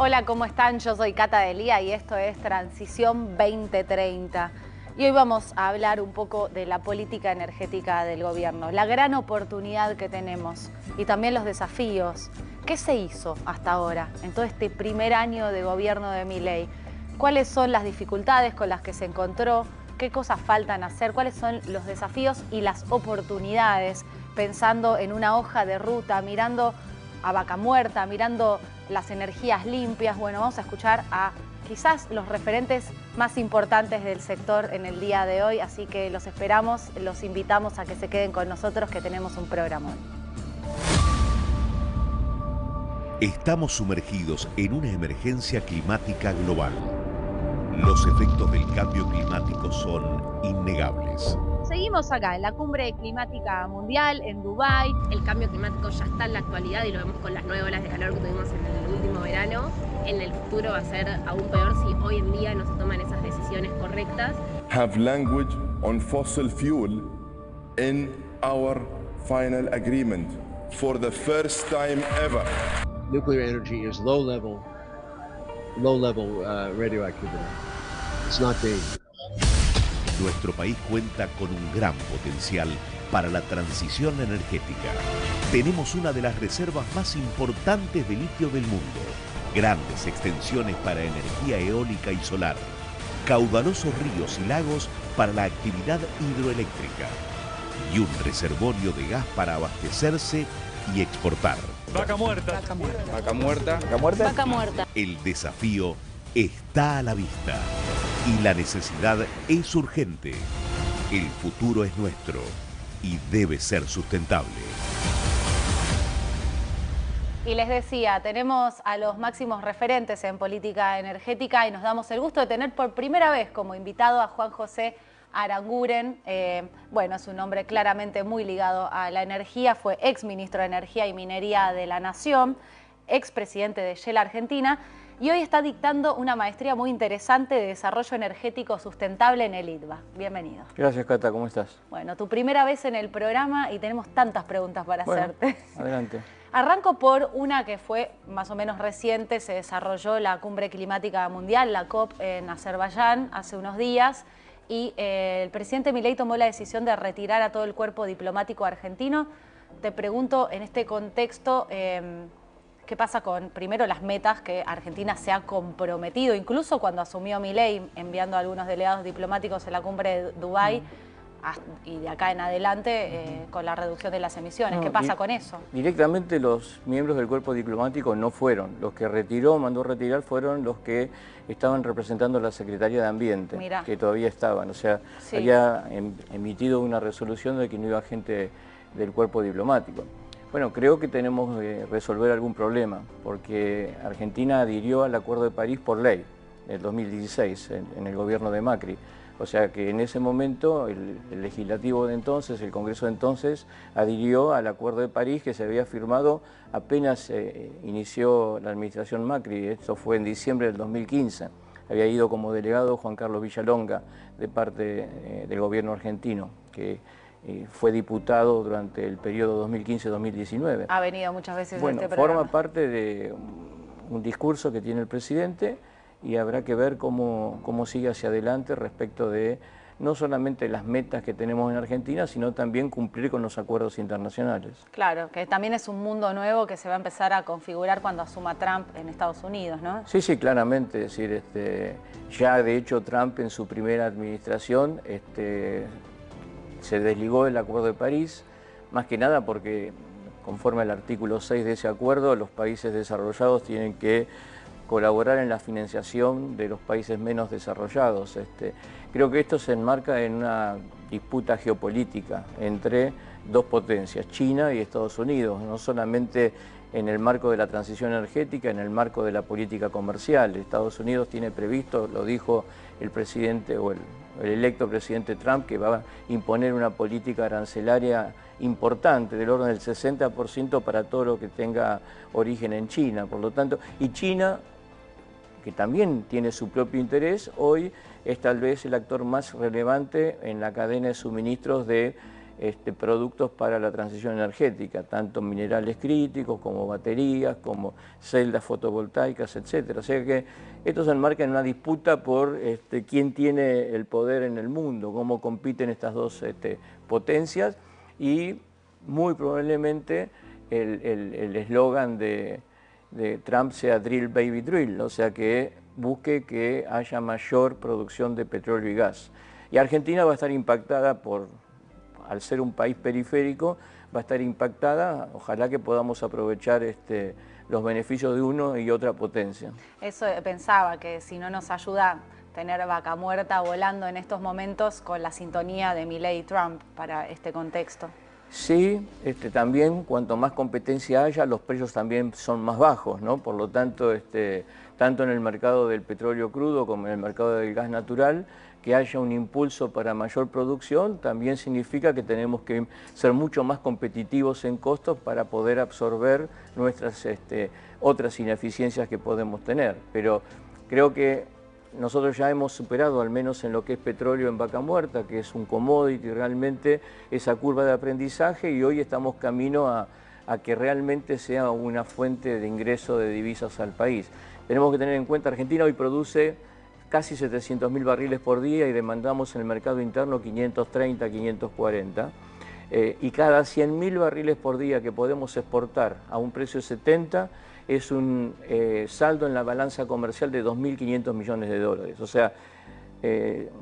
Hola, ¿cómo están? Yo soy Cata Delía y esto es Transición 2030. Y hoy vamos a hablar un poco de la política energética del gobierno, la gran oportunidad que tenemos y también los desafíos. ¿Qué se hizo hasta ahora en todo este primer año de gobierno de Milei? ¿Cuáles son las dificultades con las que se encontró? ¿Qué cosas faltan hacer? ¿Cuáles son los desafíos y las oportunidades? Pensando en una hoja de ruta, mirando a Vaca Muerta, mirando las energías limpias. Bueno, vamos a escuchar a quizás los referentes más importantes del sector en el día de hoy, así que los esperamos, los invitamos a que se queden con nosotros, que tenemos un programa hoy. Estamos sumergidos en una emergencia climática global. Los efectos del cambio climático son innegables. Seguimos acá en la Cumbre Climática Mundial en Dubái. El cambio climático ya está en la actualidad y lo vemos con las 9 olas de calor que tuvimos en el último verano. En el futuro va a ser aún peor si hoy en día no se toman esas decisiones correctas. Have language on fossil fuel in our final agreement for the first time ever. Nuclear energy is low level radioactivity. It's not dangerous. Nuestro país cuenta con un gran potencial para la transición energética. Tenemos una de las reservas más importantes de litio del mundo, grandes extensiones para energía eólica y solar, caudalosos ríos y lagos para la actividad hidroeléctrica y un reservorio de gas para abastecerse y exportar. Vaca muerta. Vaca muerta. Vaca muerta. Vaca muerta. Vaca muerta. El desafío está a la vista y la necesidad es urgente. El futuro es nuestro y debe ser sustentable. Y les decía, tenemos a los máximos referentes en política energética y nos damos el gusto de tener por primera vez como invitado a Juan José Aranguren. Bueno, es un hombre claramente muy ligado a la energía, fue ex ministro de Energía y Minería de la Nación, ex presidente de Shell Argentina, y hoy está dictando una maestría muy interesante de desarrollo energético sustentable en el IDBA. Bienvenido. Gracias, Cata, ¿cómo estás? Bueno, tu primera vez en el programa y tenemos tantas preguntas para hacerte. Adelante. Arranco por una que fue más o menos reciente, se desarrolló la Cumbre Climática Mundial, la COP en Azerbaiyán, hace unos días, y el presidente Milei tomó la decisión de retirar a todo el cuerpo diplomático argentino. Te pregunto, en este contexto, ¿qué pasa con, primero, las metas que Argentina se ha comprometido, incluso cuando asumió Milei, enviando a algunos delegados diplomáticos en la cumbre de Dubái, y de acá en adelante con la reducción de las emisiones? ¿Qué pasa con eso? Directamente los miembros del cuerpo diplomático no fueron. Los que mandó retirar fueron los que estaban representando la Secretaría de Ambiente, Mirá. que todavía estaban. O sea, Sí. había emitido una resolución de que no iba gente del cuerpo diplomático. Bueno, creo que tenemos que resolver algún problema, porque Argentina adhirió al Acuerdo de París por ley, en el 2016, en el gobierno de Macri. O sea que en ese momento el legislativo de entonces, el Congreso de entonces, adhirió al Acuerdo de París que se había firmado apenas inició la administración Macri. Esto fue en diciembre del 2015. Había ido como delegado Juan Carlos Villalonga de parte del gobierno argentino, que fue diputado durante el periodo 2015-2019. Ha venido muchas veces Bueno, a este programa. forma parte de un discurso que tiene el presidente y habrá que ver cómo sigue hacia adelante respecto de no solamente las metas que tenemos en Argentina, sino también cumplir con los acuerdos internacionales. Claro, que también es un mundo nuevo que se va a empezar a configurar cuando asuma Trump en Estados Unidos, ¿no? Sí, sí, claramente. Es decir, ya de hecho Trump en su primera administración se desligó del Acuerdo de París, más que nada porque conforme al artículo 6 de ese acuerdo, los países desarrollados tienen que colaborar en la financiación de los países menos desarrollados. Creo que esto se enmarca en una disputa geopolítica entre dos potencias, China y Estados Unidos, no solamente en el marco de la transición energética, en el marco de la política comercial. Estados Unidos tiene previsto, lo dijo el presidente o el electo presidente Trump, que va a imponer una política arancelaria importante, del orden del 60% para todo lo que tenga origen en China. Por lo tanto, y China, que también tiene su propio interés, hoy es tal vez el actor más relevante en la cadena de suministros de productos para la transición energética, tanto minerales críticos como baterías, como celdas fotovoltaicas, etc. O sea que esto se enmarca en una disputa por quién tiene el poder en el mundo, cómo compiten estas dos potencias, y muy probablemente el eslogan de Trump sea Drill Baby Drill, o sea que busque que haya mayor producción de petróleo y gas. Y Argentina va a estar impactada al ser un país periférico, va a estar impactada. Ojalá que podamos aprovechar los beneficios de uno y otra potencia. Eso pensaba, que si no nos ayuda tener Vaca Muerta volando en estos momentos con la sintonía de Milei y Trump para este contexto. Sí, también cuanto más competencia haya, los precios también son más bajos, ¿no? Por lo tanto, tanto en el mercado del petróleo crudo como en el mercado del gas natural, que haya un impulso para mayor producción, también significa que tenemos que ser mucho más competitivos en costos para poder absorber nuestras otras ineficiencias que podemos tener. Pero creo que nosotros ya hemos superado, al menos en lo que es petróleo en Vaca Muerta, que es un commodity realmente, esa curva de aprendizaje, y hoy estamos camino a que realmente sea una fuente de ingreso de divisas al país. Tenemos que tener en cuenta, Argentina hoy produce casi 700.000 barriles por día y demandamos en el mercado interno 530, 540. Y cada 100.000 barriles por día que podemos exportar a un precio de 70 es un saldo en la balanza comercial de 2.500 millones de dólares. O sea,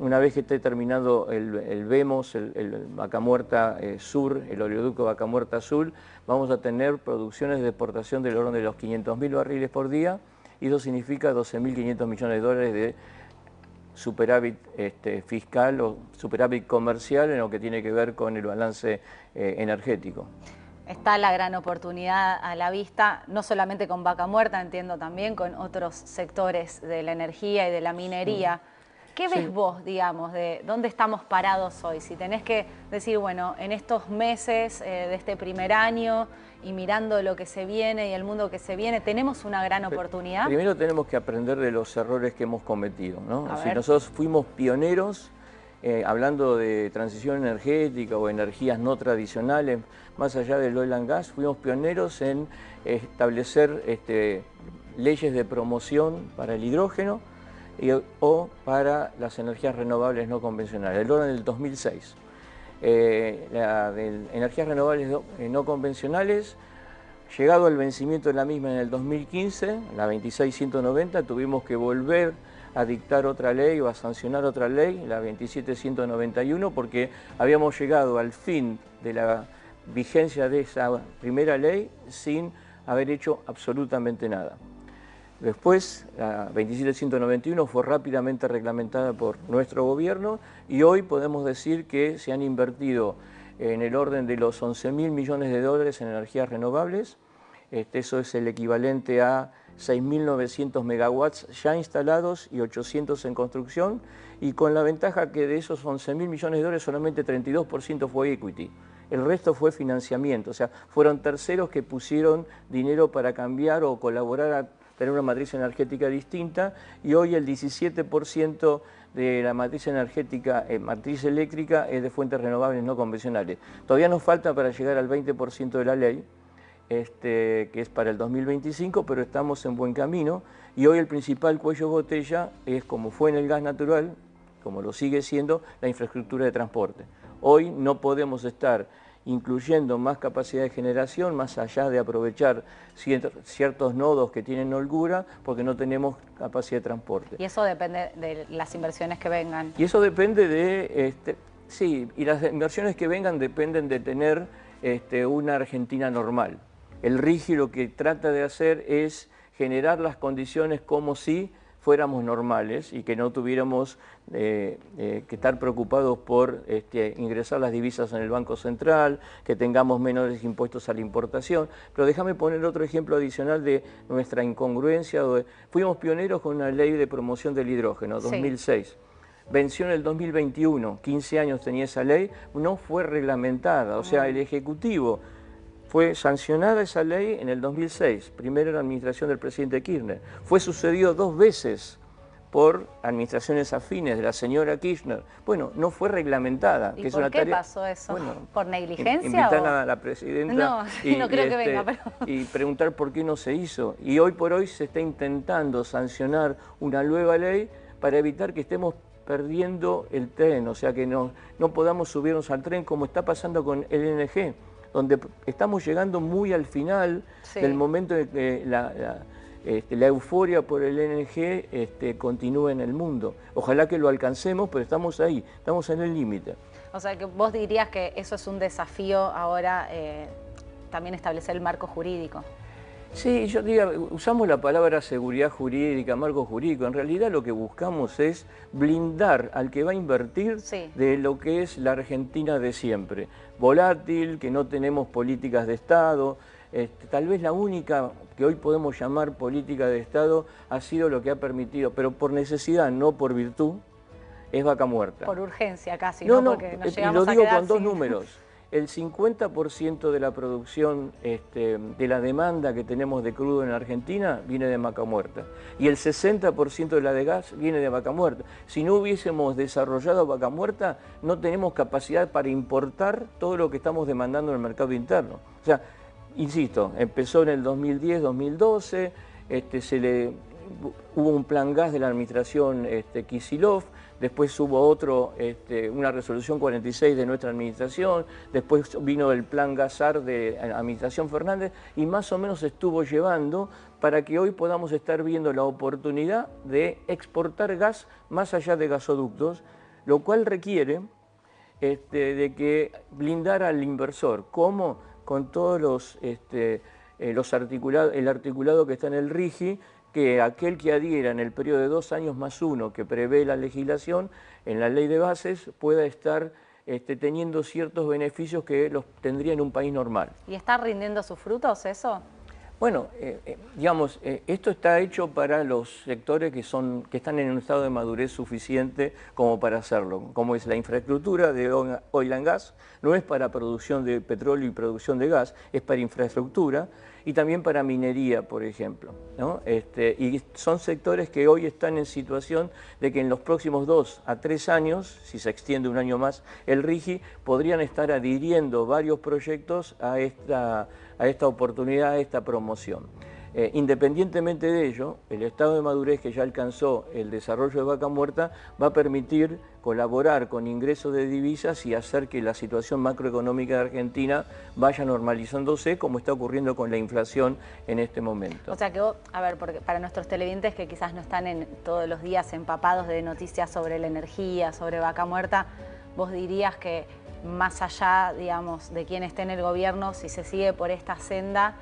una vez que esté terminado el VEMOS, el Vaca Muerta Sur, el oleoducto Vaca Muerta Sur, vamos a tener producciones de exportación del orden de los 500.000 barriles por día, y eso significa 12.500 millones de dólares de superávit fiscal o superávit comercial en lo que tiene que ver con el balance energético. Está la gran oportunidad a la vista, no solamente con Vaca Muerta, entiendo también con otros sectores de la energía y de la minería. ¿Qué ves vos, digamos, de dónde estamos parados hoy? Si tenés que decir, bueno, en estos meses de este primer año y mirando lo que se viene y el mundo que se viene, ¿tenemos una gran oportunidad? Primero tenemos que aprender de los errores que hemos cometido, ¿no? Nosotros fuimos pioneros, hablando de transición energética o energías no tradicionales, más allá del oil and gas, fuimos pioneros en establecer leyes de promoción para el hidrógeno o para las energías renovables no convencionales, el orden del 2006. La de energías renovables no convencionales, llegado al vencimiento de la misma en el 2015, la 26190, tuvimos que volver a dictar otra ley o a sancionar otra ley, la 27191, porque habíamos llegado al fin de la vigencia de esa primera ley sin haber hecho absolutamente nada. Después, la 27191 fue rápidamente reglamentada por nuestro gobierno y hoy podemos decir que se han invertido en el orden de los 11.000 millones de dólares en energías renovables. Eso es el equivalente a 6.900 megawatts ya instalados y 800 en construcción, y con la ventaja que de esos 11.000 millones de dólares solamente 32% fue equity. El resto fue financiamiento, o sea, fueron terceros que pusieron dinero para cambiar o colaborar a tener una matriz energética distinta, y hoy el 17% de la matriz energética, matriz eléctrica, es de fuentes renovables no convencionales. Todavía nos falta para llegar al 20% de la ley, que es para el 2025, pero estamos en buen camino, y hoy el principal cuello de botella es, como fue en el gas natural, como lo sigue siendo, la infraestructura de transporte. Hoy no podemos estar incluyendo más capacidad de generación, más allá de aprovechar ciertos nodos que tienen holgura, porque no tenemos capacidad de transporte. Y eso depende de las inversiones que vengan. Y eso depende de, sí, y las inversiones que vengan dependen de tener una Argentina normal. El RIGI lo que trata de hacer es generar las condiciones como si fuéramos normales y que no tuviéramos que estar preocupados por ingresar las divisas en el Banco Central, que tengamos menores impuestos a la importación. Pero déjame poner otro ejemplo adicional de nuestra incongruencia. Fuimos pioneros con una ley de promoción del hidrógeno, 2006. Sí. Venció en el 2021, 15 años tenía esa ley, no fue reglamentada, o sea, el Ejecutivo fue sancionada esa ley en el 2006, primero en la administración del presidente Kirchner. Fue sucedido 2 veces por administraciones afines de la señora Kirchner. Bueno, no fue reglamentada. ¿Y que es por una qué tarea... pasó eso? Bueno, ¿Por negligencia? Invitar o... a la presidenta no creo que venga, pero... y preguntar por qué no se hizo. Y hoy por hoy se está intentando sancionar una nueva ley para evitar que estemos perdiendo el tren, o sea, que no podamos subirnos al tren como está pasando con el LNG, donde estamos llegando muy al final del momento en que la euforia por el LNG continúa en el mundo. Ojalá que lo alcancemos, pero estamos ahí, estamos en el límite. O sea, que vos dirías que eso es un desafío ahora, también establecer el marco jurídico. Sí, yo diría, usamos la palabra seguridad jurídica, marco jurídico. En realidad lo que buscamos es blindar al que va a invertir de lo que es la Argentina de siempre. Volátil, que no tenemos políticas de Estado. Tal vez la única que hoy podemos llamar política de Estado ha sido lo que ha permitido, pero por necesidad, no por virtud, es Vaca Muerta. Por urgencia casi, ¿no? Porque nos llegamos lo digo a quedar con dos sin... números. El 50% de la producción, de la demanda que tenemos de crudo en Argentina viene de Vaca Muerta. Y el 60% de la de gas viene de Vaca Muerta. Si no hubiésemos desarrollado Vaca Muerta, no tenemos capacidad para importar todo lo que estamos demandando en el mercado interno. O sea, insisto, empezó en el 2010, 2012, hubo un plan gas de la administración Kicillof, después hubo una resolución 46 de nuestra administración, después vino el plan GASAR de la administración Fernández y más o menos estuvo llevando para que hoy podamos estar viendo la oportunidad de exportar gas más allá de gasoductos, lo cual requiere de que blindar al inversor. ¿Cómo? Con todos el articulado que está en el RIGI, que aquel que adhiera en el periodo de 2 años más 1 que prevé la legislación en la ley de bases pueda estar teniendo ciertos beneficios que los tendría en un país normal. ¿Y está rindiendo sus frutos eso? Bueno, esto está hecho para los sectores que están en un estado de madurez suficiente como para hacerlo, como es la infraestructura de oil and gas, no es para producción de petróleo y producción de gas, es para infraestructura y también para minería, por ejemplo, ¿no? Y son sectores que hoy están en situación de que en los próximos 2 a 3 años, si se extiende un año más el RIGI, podrían estar adhiriendo varios proyectos a esta oportunidad, a esta promoción. Independientemente de ello, el estado de madurez que ya alcanzó el desarrollo de Vaca Muerta va a permitir colaborar con ingresos de divisas y hacer que la situación macroeconómica de Argentina vaya normalizándose como está ocurriendo con la inflación en este momento. O sea que, porque para nuestros televidentes que quizás no están todos los días empapados de noticias sobre la energía, sobre Vaca Muerta, vos dirías que más allá, digamos, de quién esté en el gobierno, si se sigue por esta senda,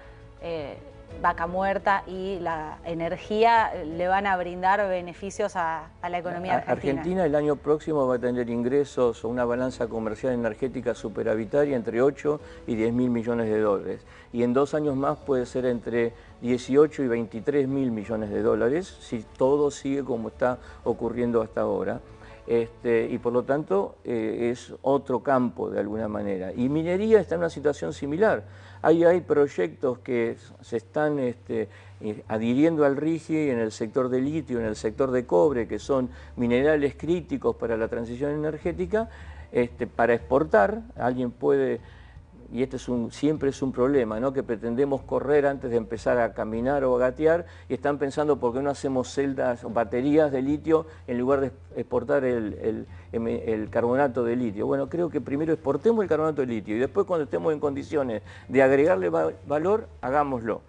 Vaca Muerta y la energía le van a brindar beneficios a la economía argentina. Argentina el año próximo va a tener ingresos o una balanza comercial energética superavitaria entre 8 y 10 mil millones de dólares. Y en 2 años más puede ser entre 18 y 23 mil millones de dólares si todo sigue como está ocurriendo hasta ahora. Y por lo tanto es otro campo de alguna manera. Y minería está en una situación similar. Hay proyectos que se están adhiriendo al RIGI en el sector de litio, en el sector de cobre, que son minerales críticos para la transición energética, para exportar. Alguien puede... Y siempre es un problema, ¿no? Que pretendemos correr antes de empezar a caminar o a gatear y están pensando por qué no hacemos celdas o baterías de litio en lugar de exportar el carbonato de litio. Bueno, creo que primero exportemos el carbonato de litio y después cuando estemos en condiciones de agregarle valor, hagámoslo.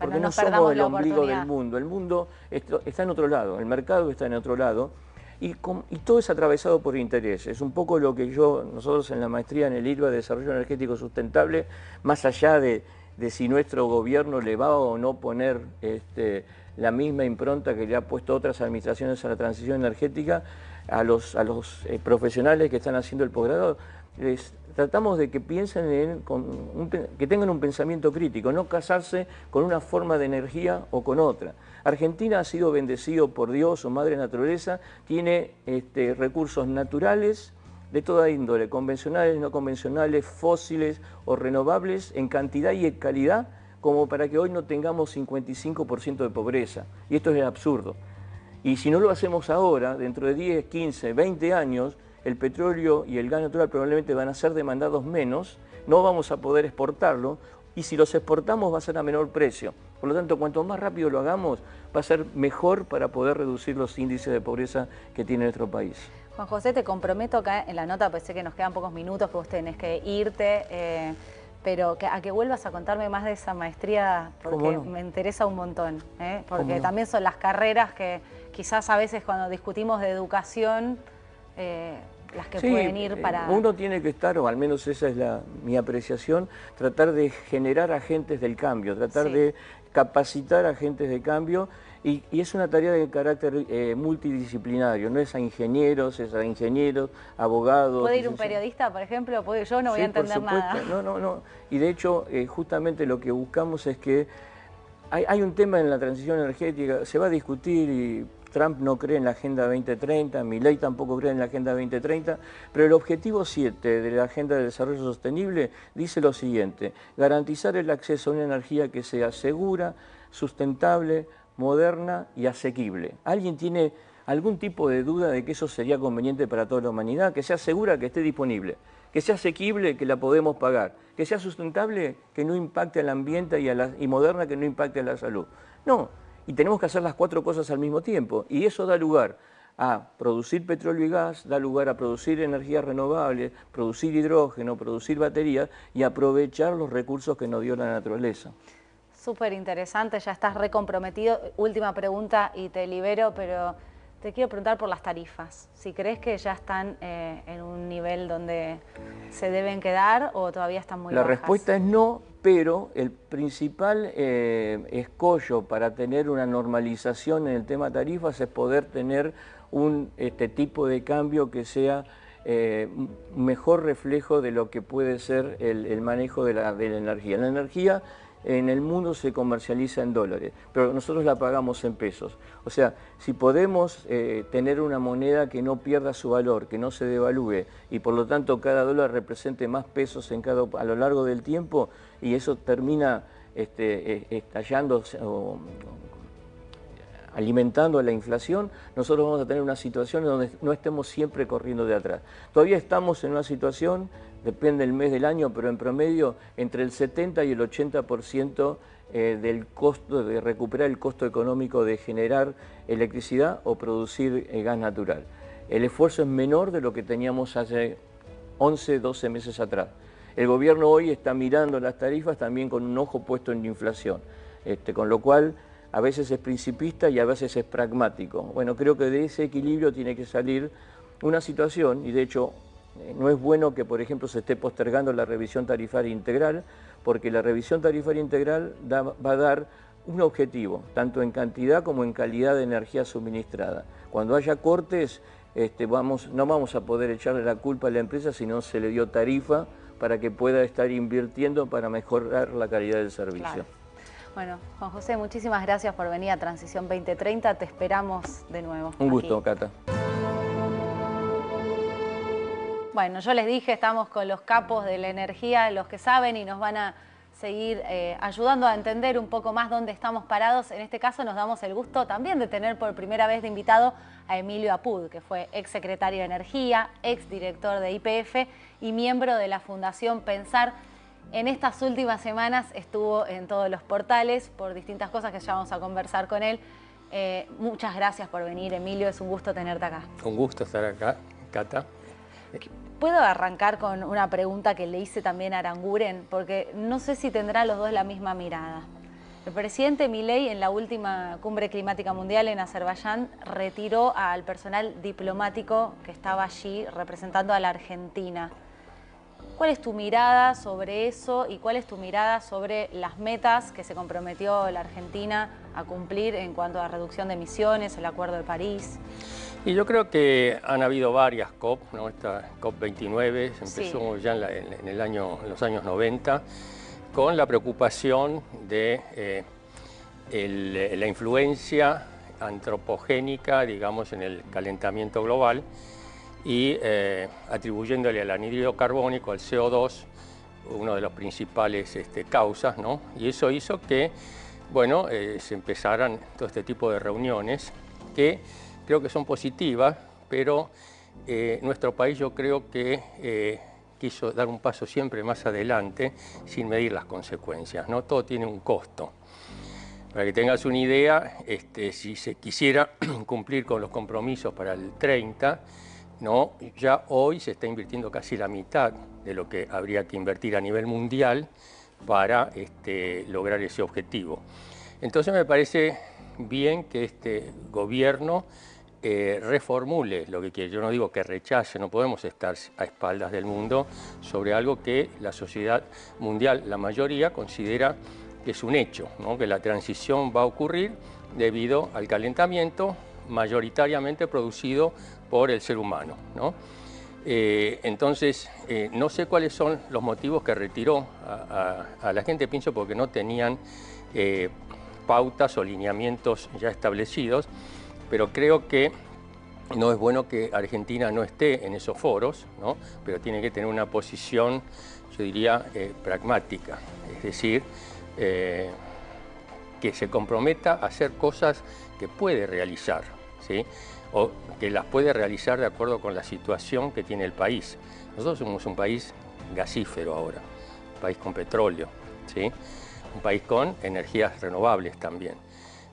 Porque no somos el ombligo del mundo. El mundo está en otro lado, el mercado está en otro lado. Y todo es atravesado por intereses. Es un poco lo que nosotros en la maestría en el IRBA de Desarrollo Energético Sustentable, más allá de si nuestro gobierno le va o no poner la misma impronta que le ha puesto otras administraciones a la transición energética, a los profesionales que están haciendo el posgrado, tratamos de que piensen que tengan un pensamiento crítico, no casarse con una forma de energía o con otra. Argentina ha sido bendecido por Dios o Madre Naturaleza, tiene recursos naturales de toda índole, convencionales, no convencionales, fósiles o renovables, en cantidad y en calidad, como para que hoy no tengamos 55% de pobreza. Y esto es absurdo. Y si no lo hacemos ahora, dentro de 10, 15, 20 años, el petróleo y el gas natural probablemente van a ser demandados menos, no vamos a poder exportarlo, y si los exportamos va a ser a menor precio. Por lo tanto, cuanto más rápido lo hagamos, va a ser mejor para poder reducir los índices de pobreza que tiene nuestro país. Juan José, te comprometo acá en la nota, pues sé que nos quedan pocos minutos, que vos tenés que irte, pero a que vuelvas a contarme más de esa maestría, porque no, me interesa un montón, porque no, también son las carreras que quizás a veces cuando discutimos de educación, las que sí, pueden ir para... Uno tiene que estar, o al menos esa es mi apreciación, tratar de generar agentes del cambio, tratar Sí. de capacitar agentes de cambio, y es una tarea de carácter multidisciplinario, no es a ingenieros, abogados... ¿Puede ir un periodista, por ejemplo? Yo no voy a entender nada. No. Y de hecho, justamente lo que buscamos es que hay un tema en la transición energética, se va a discutir y Trump no cree en la Agenda 2030, Milei tampoco cree en la Agenda 2030, pero el objetivo 7 de la Agenda de Desarrollo Sostenible dice lo siguiente: garantizar el acceso a una energía que sea segura, sustentable, moderna y asequible. ¿Alguien tiene algún tipo de duda de que eso sería conveniente para toda la humanidad? Que sea segura, que esté disponible, que sea asequible, que la podemos pagar, que sea sustentable, que no impacte al ambiente y moderna, que no impacte a la salud. No, y tenemos que hacer las 4 cosas al mismo tiempo, y eso da lugar a producir petróleo y gas, da lugar a producir energías renovables, producir hidrógeno, producir baterías y aprovechar los recursos que nos dio la naturaleza. Súper interesante, ya estás recomprometido. Última pregunta y te libero, pero te quiero preguntar por las tarifas. Si crees que ya están en un nivel donde se deben quedar o todavía están muy bajas. La respuesta es no, pero el principal escollo para tener una normalización en el tema tarifas es poder tener un tipo de cambio que sea mejor reflejo de lo que puede ser el manejo de la energía. La energía en el mundo se comercializa en dólares, pero nosotros la pagamos en pesos. O sea, si podemos tener una moneda que no pierda su valor, que no se devalúe, y por lo tanto cada dólar represente más pesos a lo largo del tiempo, y eso termina estallando o alimentando a la inflación, nosotros vamos a tener una situación en donde no estemos siempre corriendo de atrás. Todavía estamos en una situación, depende del mes del año, pero en promedio entre el 70 y el 80% del costo, de recuperar el costo económico de generar electricidad o producir gas natural. El esfuerzo es menor de lo que teníamos hace 11, 12 meses atrás. El gobierno hoy está mirando las tarifas también con un ojo puesto en la inflación, con lo cual a veces es principista y a veces es pragmático. Bueno, creo que de ese equilibrio tiene que salir una situación, y de hecho no es bueno que, por ejemplo, se esté postergando la revisión tarifaria integral, porque la revisión tarifaria integral va a dar un objetivo, tanto en cantidad como en calidad de energía suministrada. Cuando haya cortes, no vamos a poder echarle la culpa a la empresa si no se le dio tarifa para que pueda estar invirtiendo para mejorar la calidad del servicio. Claro. Bueno, Juan José, muchísimas gracias por venir a Transición 2030. Te esperamos de nuevo. Un gusto, aquí. Cata. Bueno, yo les dije, estamos con los capos de la energía, los que saben y nos van a seguir ayudando a entender un poco más dónde estamos parados. En este caso nos damos el gusto también de tener por primera vez de invitado a Emilio Apud, que fue ex secretario de Energía, ex director de YPF y miembro de la Fundación Pensar. En estas últimas semanas estuvo en todos los portales por distintas cosas que ya vamos a conversar con él. Muchas gracias por venir, Emilio, es un gusto tenerte acá. Un gusto estar acá, Cata. ¿Puedo arrancar con una pregunta que le hice también a Aranguren? Porque no sé si tendrán los dos la misma mirada. El presidente Milei en la última cumbre climática mundial en Azerbaiyán retiró al personal diplomático que estaba allí representando a la Argentina. ¿Cuál es tu mirada sobre eso y cuál es tu mirada sobre las metas que se comprometió la Argentina a cumplir en cuanto a reducción de emisiones, el Acuerdo de París? Y yo creo que han habido varias COP, ¿no? Esta COP29 empezó ya en los años 90, con la preocupación de la influencia antropogénica, digamos, en el calentamiento global, y atribuyéndole al anhídrido carbónico, al CO2, una de las principales causas, ¿no? Y eso hizo que, bueno, se empezaran todo este tipo de reuniones que creo que son positivas, pero nuestro país yo creo que quiso dar un paso siempre más adelante sin medir las consecuencias, ¿no? Todo tiene un costo. Para que tengas una idea, si se quisiera cumplir con los compromisos para el 30, ¿no? Ya hoy se está invirtiendo casi la mitad de lo que habría que invertir a nivel mundial para lograr ese objetivo. Entonces me parece bien que este gobierno reformule lo que quiere. Yo no digo que rechace, no podemos estar a espaldas del mundo sobre algo que la sociedad mundial, la mayoría, considera que es un hecho, ¿no? Que la transición va a ocurrir debido al calentamiento mayoritariamente producido por el ser humano, ¿no? Entonces, no sé cuáles son los motivos que retiró a la gente, pienso porque no tenían pautas o lineamientos ya establecidos, pero creo que no es bueno que Argentina no esté en esos foros, ¿no? Pero tiene que tener una posición, yo diría, pragmática, es decir, que se comprometa a hacer cosas que puede realizar, ¿sí? O que las puede realizar de acuerdo con la situación que tiene el país. Nosotros somos un país gasífero ahora, un país con petróleo, ¿sí? Un país con energías renovables también,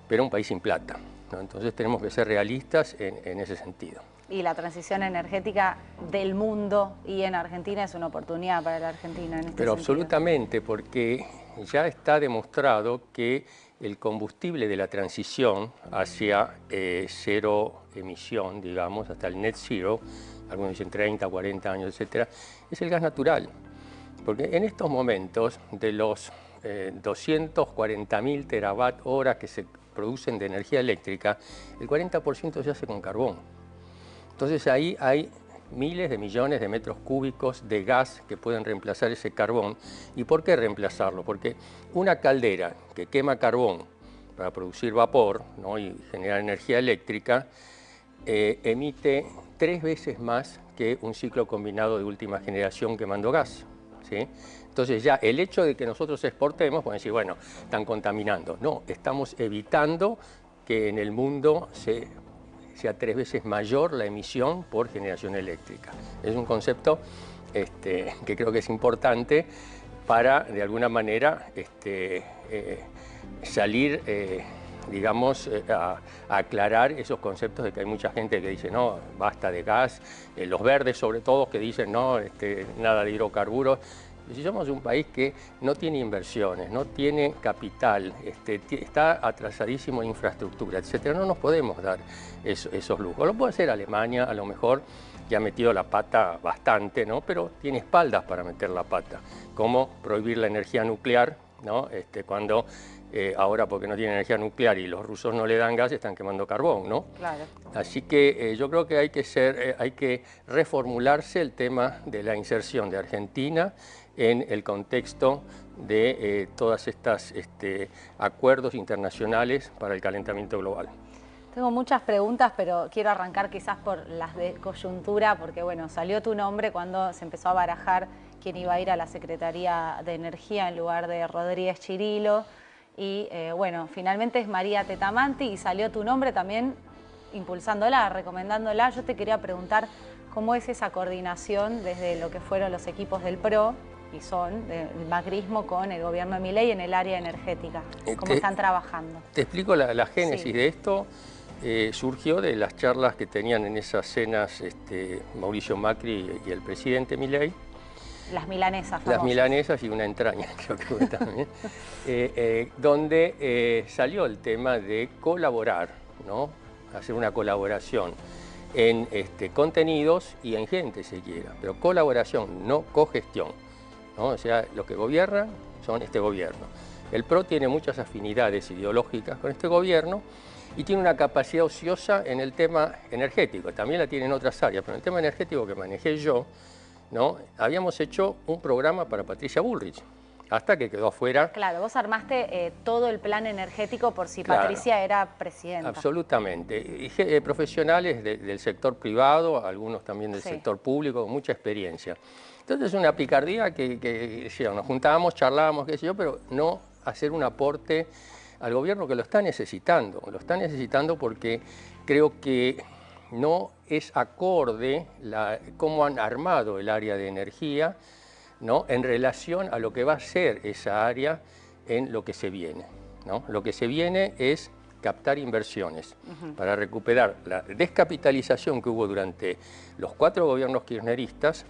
pero un país sin plata, ¿no? Entonces tenemos que ser realistas en ese sentido. Y la transición energética del mundo y en Argentina es una oportunidad para la Argentina en este Pero sentido. absolutamente, porque ya está demostrado que el combustible de la transición hacia cero emisión, digamos, hasta el net zero, algunos dicen 30, 40 años, etcétera, es el gas natural. Porque en estos momentos, de los 240.000 terawatt horas que se producen de energía eléctrica, el 40% se hace con carbón. Entonces ahí hay miles de millones de metros cúbicos de gas que pueden reemplazar ese carbón. ¿Y por qué reemplazarlo? Porque una caldera que quema carbón para producir vapor, ¿no? Y generar energía eléctrica, emite 3 veces más que un ciclo combinado de última generación quemando gas, ¿sí? Entonces ya el hecho de que nosotros exportemos, pueden decir, bueno, están contaminando. No, estamos evitando que en el mundo sea 3 veces mayor la emisión por generación eléctrica. Es un concepto que creo que es importante para, de alguna manera, salir, digamos, a aclarar esos conceptos de que hay mucha gente que dice, no, basta de gas, los verdes sobre todo que dicen, no, nada de hidrocarburos. Si somos un país que no tiene inversiones, no tiene capital, está atrasadísimo en infraestructura, etcétera, no nos podemos dar esos lujos. Lo puede hacer Alemania, a lo mejor, que ha metido la pata bastante, ¿no? Pero tiene espaldas para meter la pata, como prohibir la energía nuclear, ¿no? Cuando ahora, porque no tiene energía nuclear y los rusos no le dan gas, están quemando carbón, ¿no? Claro. Así que yo creo que hay que reformularse el tema de la inserción de Argentina en el contexto de todas estas acuerdos internacionales para el calentamiento global. Tengo muchas preguntas, pero quiero arrancar quizás por las de coyuntura, porque bueno, salió tu nombre cuando se empezó a barajar quién iba a ir a la Secretaría de Energía en lugar de Rodríguez Chirilo. Y bueno, finalmente es María Tetamanti y salió tu nombre también impulsándola, recomendándola. Yo te quería preguntar cómo es esa coordinación desde lo que fueron los equipos del PRO y son del macrismo con el gobierno de Milei en el área energética. ¿Cómo están trabajando? Te explico la génesis Sí. de esto. Surgió de las charlas que tenían en esas cenas Mauricio Macri y el presidente Milei. Las milanesas famosas. Las milanesas y una entraña, creo que fue también, donde salió el tema de colaborar, ¿no? Hacer una colaboración en contenidos y en gente, si quiera, pero colaboración, no cogestión, ¿no? O sea, los que gobiernan son este gobierno. El PRO tiene muchas afinidades ideológicas con este gobierno y tiene una capacidad ociosa en el tema energético, también la tiene en otras áreas, pero en el tema energético que manejé yo, ¿no? Habíamos hecho un programa para Patricia Bullrich, hasta que quedó afuera. Claro, vos armaste todo el plan energético por si Claro. Patricia era presidenta. Absolutamente. Y, profesionales del sector privado, algunos también del Sí. sector público, con mucha experiencia. Entonces una picardía que nos juntábamos, charlábamos, qué sé yo, pero no hacer un aporte al gobierno que lo está necesitando porque creo que no es acorde cómo han armado el área de energía, ¿no?, en relación a lo que va a ser esa área en lo que se viene, ¿no? Lo que se viene es captar inversiones para recuperar la descapitalización que hubo durante los 4 gobiernos kirchneristas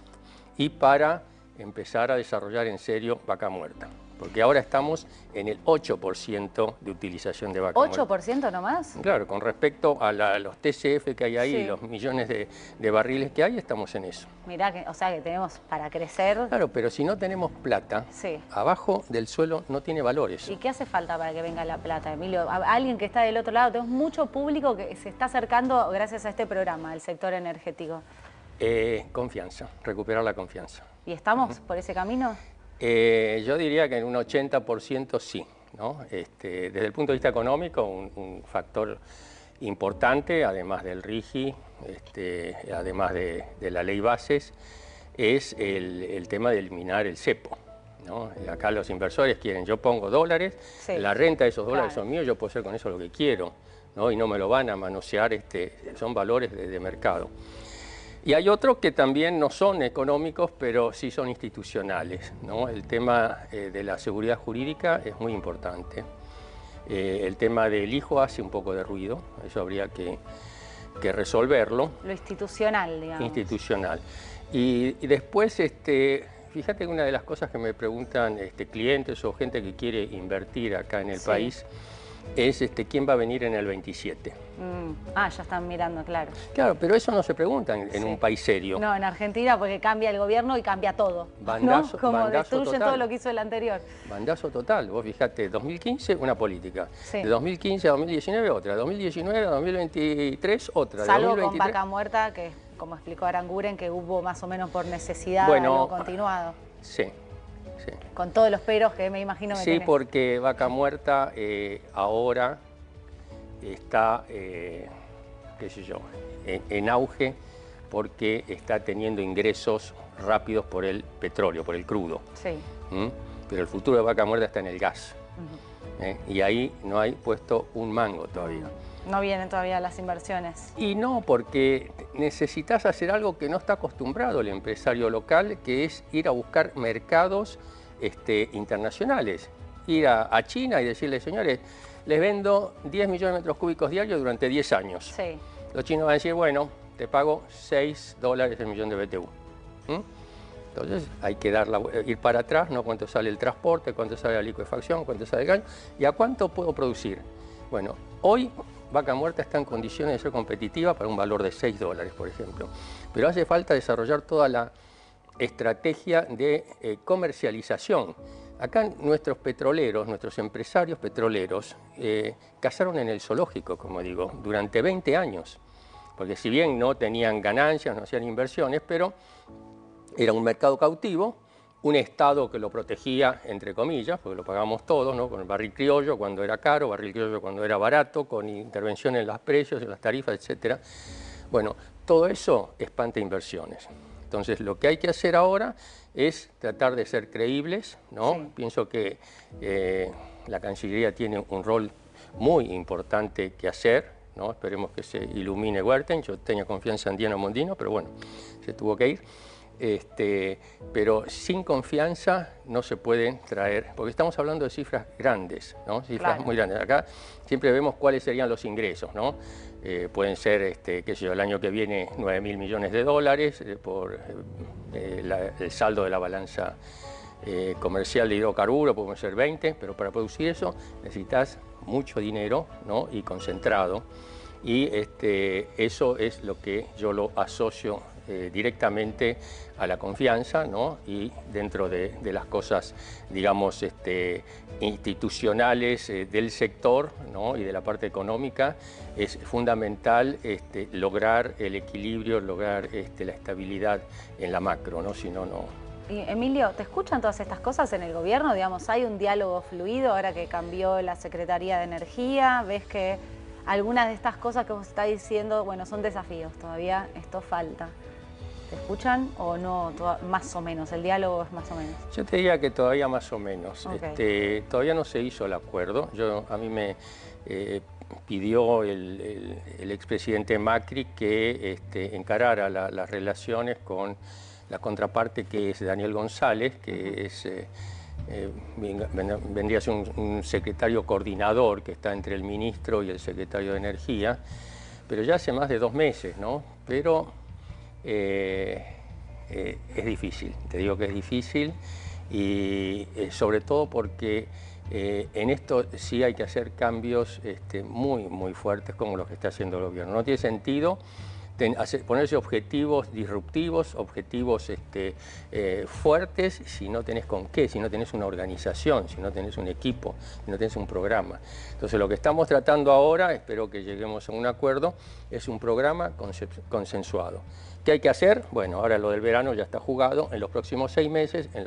y para empezar a desarrollar en serio Vaca Muerta. Porque ahora estamos en el 8% de utilización de vaca muerta. ¿8% nomás? Claro, con respecto a los TCF que hay ahí, sí, los millones de barriles que hay, estamos en eso. Mirá, o sea que tenemos para crecer. Claro, pero si no tenemos plata, sí, abajo del suelo no tiene valores. ¿Y qué hace falta para que venga la plata, Emilio? Alguien que está del otro lado, tenemos mucho público que se está acercando gracias a este programa, al sector energético. Confianza, recuperar la confianza. ¿Y estamos por ese camino? Yo diría que en un 80% sí, ¿no? Desde el punto de vista económico, un factor importante, además del RIGI, además de la ley bases, es el tema de eliminar el cepo, ¿no? Acá los inversores quieren, yo pongo dólares, sí, la renta de esos dólares, claro, son míos, yo puedo hacer con eso lo que quiero, ¿no? Y no me lo van a manosear, son valores de mercado. Y hay otros que también no son económicos, pero sí son institucionales, ¿no? El tema de la seguridad jurídica es muy importante. El tema del hijo hace un poco de ruido, eso habría que resolverlo. Lo institucional, digamos. Institucional. Y después, fíjate que una de las cosas que me preguntan clientes o gente que quiere invertir acá en el, sí, país, es quién va a venir en el 27. Ya están mirando, claro. Claro, pero eso no se pregunta en, sí, un país serio. No, en Argentina porque cambia el gobierno y cambia todo. Bandazo, ¿no? Como bandazo destruyen total, todo lo que hizo el anterior. Bandazo total. Vos fijate, 2015 una política, sí, de 2015 a 2019 otra, de 2019 a 2023 otra. Salvo de 2023... con Vaca Muerta, que como explicó Aranguren, que hubo más o menos por necesidad, bueno, algo continuado. Sí. Sí. Con todos los peros que me imagino que sí, tenés. Porque Vaca Muerta ahora está, qué sé yo, en auge porque está teniendo ingresos rápidos por el petróleo, por el crudo. Sí. Pero el futuro de Vaca Muerta está en el gas. Y ahí no hay puesto un mango todavía. No vienen todavía las inversiones. Y no, porque necesitas hacer algo que no está acostumbrado el empresario local, que es ir a buscar mercados internacionales. Ir a China y decirle, señores, les vendo 10 millones de metros cúbicos diarios durante 10 años. Sí. Los chinos van a decir, bueno, te pago $6 el millón de BTU. Entonces hay que ir para atrás, ¿no? Cuánto sale el transporte, cuánto sale la licuefacción, cuánto sale el gas y a cuánto puedo producir. Bueno, hoy Vaca Muerta está en condiciones de ser competitiva para un valor de $6, por ejemplo. Pero hace falta desarrollar toda la estrategia de comercialización. Acá nuestros petroleros, nuestros empresarios petroleros, cazaron en el zoológico, como digo, durante 20 años. Porque si bien no tenían ganancias, no hacían inversiones, pero era un mercado cautivo, un Estado que lo protegía, entre comillas, porque lo pagamos todos, ¿no? Con el barril criollo cuando era caro, barril criollo cuando era barato, con intervención en los precios, en las tarifas, etc. Bueno, todo eso espanta inversiones. Entonces, lo que hay que hacer ahora es tratar de ser creíbles, ¿no? Sí. Pienso que la Cancillería tiene un rol muy importante que hacer, ¿no? Esperemos que se ilumine Werten. Yo tenía confianza en Diana Mondino, pero bueno, se tuvo que ir. Pero sin confianza no se pueden traer, porque estamos hablando de cifras grandes, ¿no? Cifras, claro, muy grandes. Acá siempre vemos cuáles serían los ingresos, ¿no? Pueden ser, qué sé yo, el año que viene 9.000 millones de dólares por el saldo de la balanza comercial de hidrocarburos, pueden ser 20, pero para producir eso necesitas mucho dinero, ¿no? Y concentrado, y eso es lo que yo lo asocio directamente a la confianza, ¿no? Y dentro de las cosas, digamos, institucionales del sector, ¿no? Y de la parte económica, es fundamental lograr el equilibrio, lograr la estabilidad en la macro, ¿no? Si no, no. Y Emilio, ¿te escuchan todas estas cosas en el gobierno? Digamos, ¿hay un diálogo fluido ahora que cambió la Secretaría de Energía? ¿Ves que algunas de estas cosas que vos estás diciendo, bueno, son desafíos, todavía esto falta? ¿Te escuchan o no? Más o menos, el diálogo es más o menos. Yo te diría que todavía más o menos. Okay. Todavía no se hizo el acuerdo. A mí me pidió el expresidente Macri que encarara las relaciones con la contraparte, que es Daniel González, que es, vendría a ser un secretario coordinador que está entre el ministro y el secretario de Energía, pero ya hace más de 2 meses, ¿no? Pero es difícil, te digo que es difícil, y sobre todo porque en esto sí hay que hacer cambios muy fuertes como los que está haciendo el gobierno. No tiene sentido ponerse objetivos disruptivos, objetivos fuertes, si no tenés con qué, si no tenés una organización, si no tenés un equipo, si no tenés un programa. Entonces lo que estamos tratando ahora, espero que lleguemos a un acuerdo, es un programa consensuado. ¿Qué hay que hacer? Bueno, ahora lo del verano ya está jugado. En los próximos 6 meses, en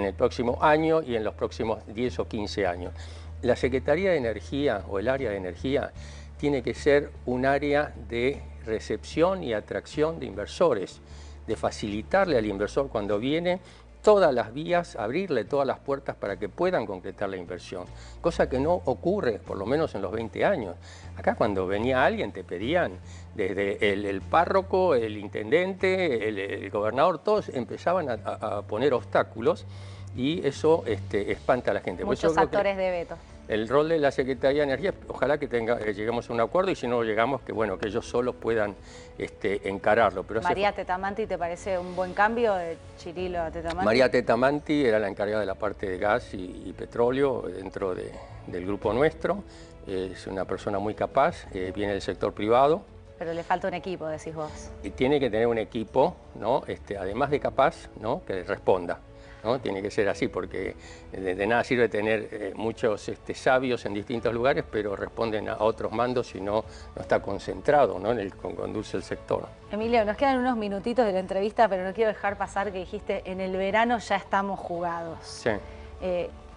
el próximo año y en los próximos 10 o 15 años. La Secretaría de Energía o el área de energía tiene que ser un área de recepción y atracción de inversores, de facilitarle al inversor cuando viene todas las vías, abrirle todas las puertas para que puedan concretar la inversión, cosa que no ocurre, por lo menos en los 20 años. Acá cuando venía alguien te pedían, desde el párroco, el intendente, el gobernador, todos empezaban a poner obstáculos y eso espanta a la gente. Muchos actores de veto. El rol de la Secretaría de Energía, ojalá que lleguemos a un acuerdo, y si no llegamos, que bueno, que ellos solos puedan encararlo. Pero María Tetamanti, ¿te parece un buen cambio de Chirilo a Tetamanti? María Tetamanti era la encargada de la parte de gas y petróleo dentro del grupo nuestro. Es una persona muy capaz, viene del sector privado. Pero le falta un equipo, decís vos. Y tiene que tener un equipo, ¿no? Además de capaz, ¿no? Que responda, ¿no? Tiene que ser así, porque de nada sirve tener muchos sabios en distintos lugares, pero responden a otros mandos y no está concentrado, ¿no? en el que conduce el sector. Emilio, nos quedan unos minutitos de la entrevista, pero no quiero dejar pasar que dijiste, en el verano ya estamos jugados. Sí.